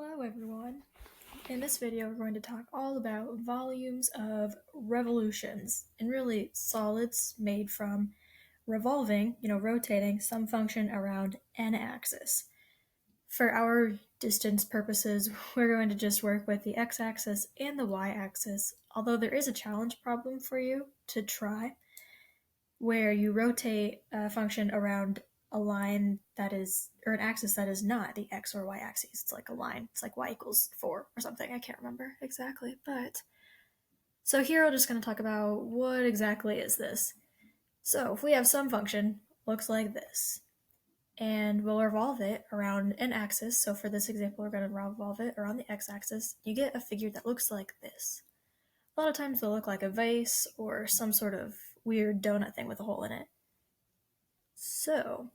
Hello everyone. In this video we're going to talk all about volumes of revolutions, and really solids made from revolving, rotating some function around n axis. For our distance purposes, we're going to just work with the x-axis and the y-axis, although there is a challenge problem for you to try where you rotate a function around a line that is, or an axis that is not the x or y axis. It's like a line. It's like y equals 4 or something. I can't remember exactly. But so here I'm just going to talk about what exactly is this. So if we have some function, looks like this, and we'll revolve it around an axis. So for this example, we're going to revolve it around the x-axis. You get a figure that looks like this. A lot of times they'll look like a vase or some sort of weird donut thing with a hole in it. So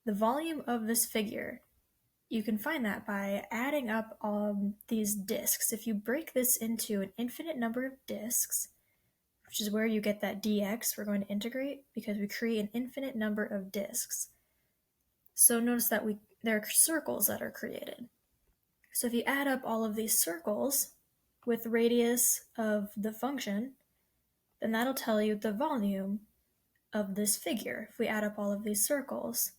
the volume of this figure, you can find that by adding up these disks. If you break this into an infinite number of disks, which is where you get that dx, we're going to integrate because we create an infinite number of disks. So notice that there are circles that are created. So if you add up all of these circles with the radius of the function, then that'll tell you the volume of this figure if we add up all of these circles.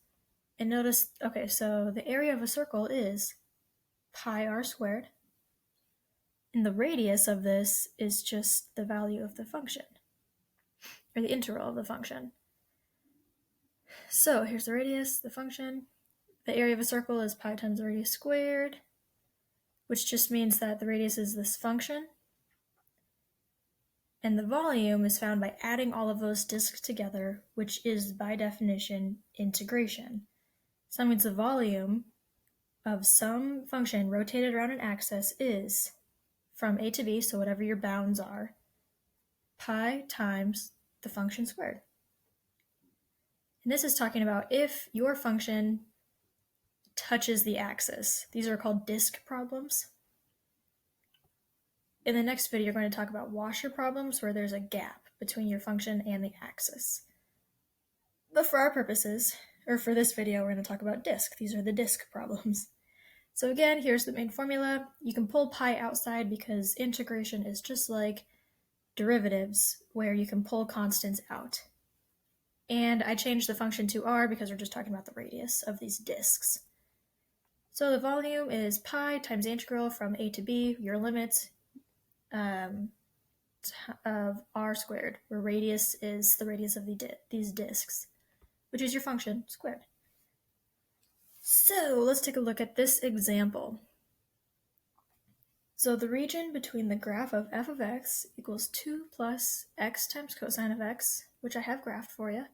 And notice, okay, so the area of a circle is pi r squared, and the radius of this is just the value of the function, or the integral of the function. So here's the radius, the function. The area of a circle is pi times the radius squared, which just means that the radius is this function. And the volume is found by adding all of those disks together, which is by definition integration. So that means the volume of some function rotated around an axis is from a to b, so whatever your bounds are, pi times the function squared. And this is talking about if your function touches the axis. These are called disk problems. In the next video, we're going to talk about washer problems where there's a gap between your function and the axis. But for our purposes, or for this video, we're going to talk about disk. These are the disk problems. So again, here's the main formula. You can pull pi outside because integration is just like derivatives where you can pull constants out. And I changed the function to r because we're just talking about the radius of these disks. So the volume is pi times the integral from a to b, your limit of r squared, where radius is the radius of these disks, which is your function squared. So let's take a look at this example. So the region between the graph of f of x equals 2 plus x times cosine of x, which I have graphed for you,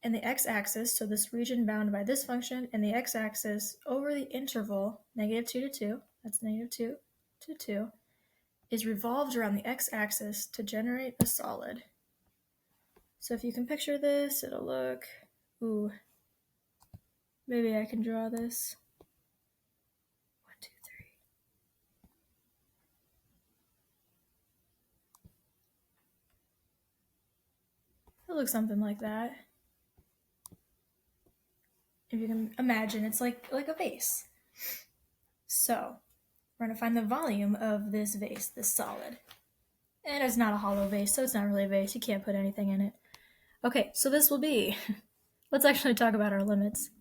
and the x-axis, so this region bound by this function, and the x-axis over the interval -2 to 2, that's -2 to 2, is revolved around the x-axis to generate a solid. So if you can picture this, it'll look, maybe I can draw this. 1, 2, 3. It looks something like that. If you can imagine, it's like a vase. So we're going to find the volume of this vase, this solid. And it's not a hollow vase, so it's not really a vase. You can't put anything in it. Okay, so this will be, let's actually talk about our limits.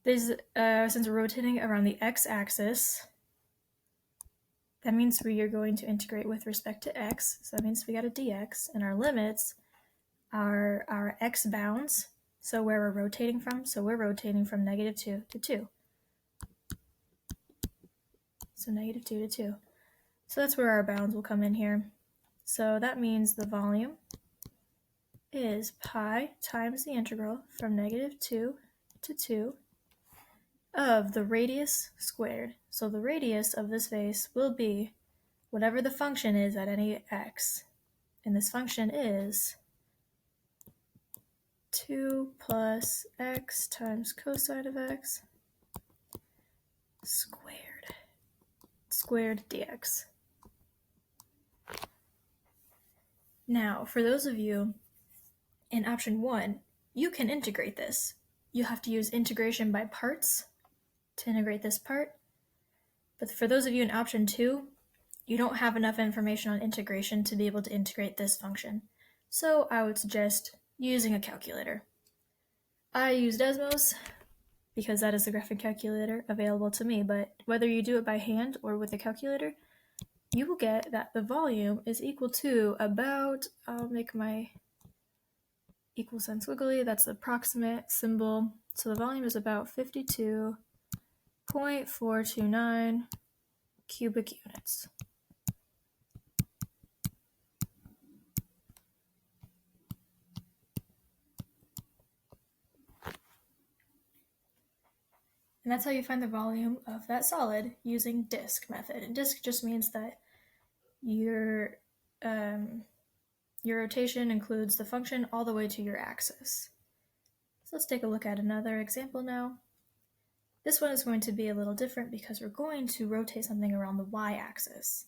Since we're rotating around the x-axis, that means we are going to integrate with respect to x. So that means we got a dx, and our limits are our x bounds, so where we're rotating from. So we're rotating from -2 to 2. So -2 to 2. So that's where our bounds will come in here. So that means the volume is pi times the integral from -2 to 2 of the radius squared. So the radius of this vase will be whatever the function is at any x. And this function is 2 plus x times cosine of x squared dx. Now, for those of you in option 1, you can integrate this. you have to use integration by parts to integrate this part. But for those of you in option 2, you don't have enough information on integration to be able to integrate this function. So I would suggest using a calculator. I use Desmos because that is the graphic calculator available to me, but whether you do it by hand or with a calculator, you will get that the volume is equal to about, I'll make my equal sign squiggly, that's the approximate symbol. So the volume is about 52.429 cubic units. And that's how you find the volume of that solid using disk method. And disk just means that your rotation includes the function all the way to your axis. So let's take a look at another example now. This one is going to be a little different because we're going to rotate something around the y-axis.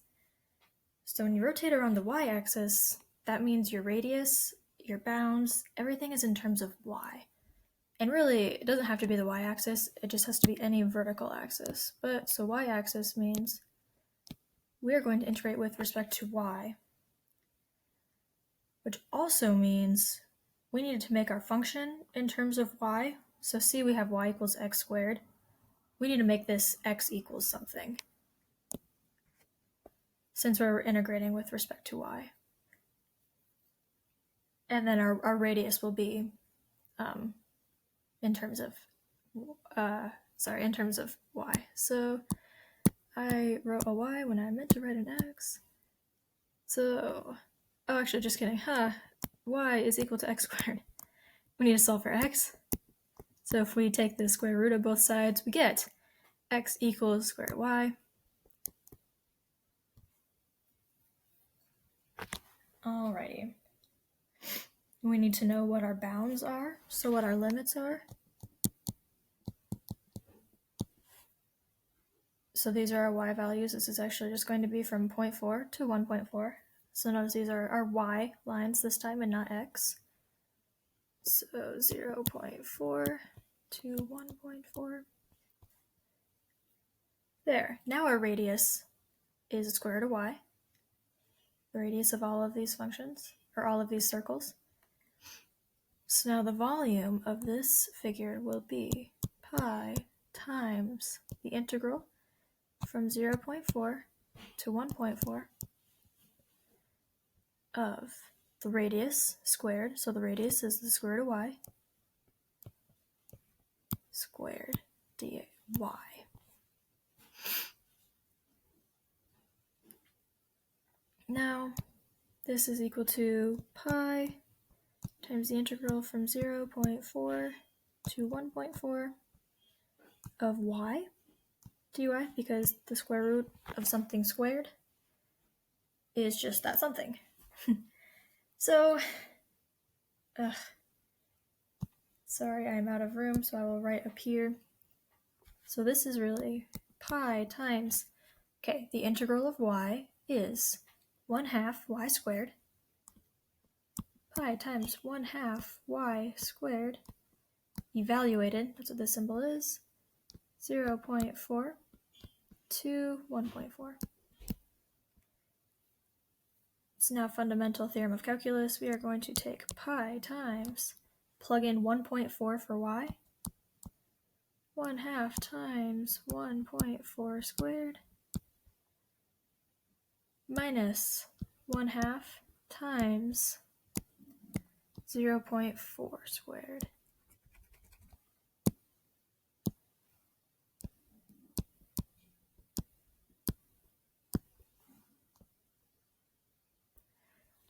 So when you rotate around the y-axis, that means your radius, your bounds, everything is in terms of y. And really, it doesn't have to be the y-axis, it just has to be any vertical axis. But so y-axis means we're going to integrate with respect to y, which also means we needed to make our function in terms of y. So see, we have y equals x squared. We need to make this x equals something, since we're integrating with respect to y. And then our radius will be in terms of y. So I wrote a y when I meant to write an x. So, oh, actually, just kidding. Y is equal to x squared. We need to solve for x. So if we take the square root of both sides, we get x equals square root of y. Alrighty. We need to know what our bounds are, so what our limits are. So these are our y values. This is actually just going to be from 0.4 to 1.4. So notice these are our y lines this time and not x. So 0.4 to 1.4. There. Now our radius is the square root of y. The radius of all of these functions, or all of these circles. So now the volume of this figure will be pi times the integral from 0.4 to 1.4 of the radius squared, so the radius is the square root of y, squared dy. Now, this is equal to pi times the integral from 0.4 to 1.4 of y dy, because the square root of something squared is just that something. So, sorry, I'm out of room, so I will write up here. So this is really pi times, the integral of y is 1/2 y squared. Pi times 1/2 y squared, evaluated, that's what this symbol is, 0.4 to 1.4. So now fundamental theorem of calculus, we are going to take pi times, plug in 1.4 for y, 1/2 times 1.4 squared, minus 1/2 times 0.4 squared.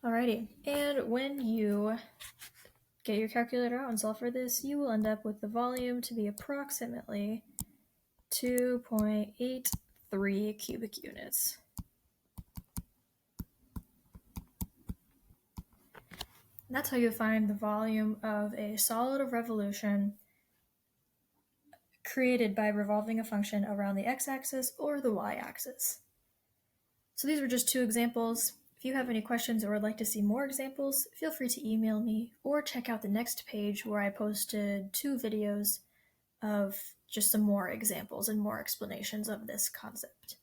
Alrighty, and when you get your calculator out and solve for this, you will end up with the volume to be approximately 2.83 cubic units. And that's how you find the volume of a solid of revolution created by revolving a function around the x-axis or the y-axis. So these were just two examples. If If you have any questions or would like to see more examples, feel free to email me or check out the next page where I posted 2 videos of just some more examples and more explanations of this concept.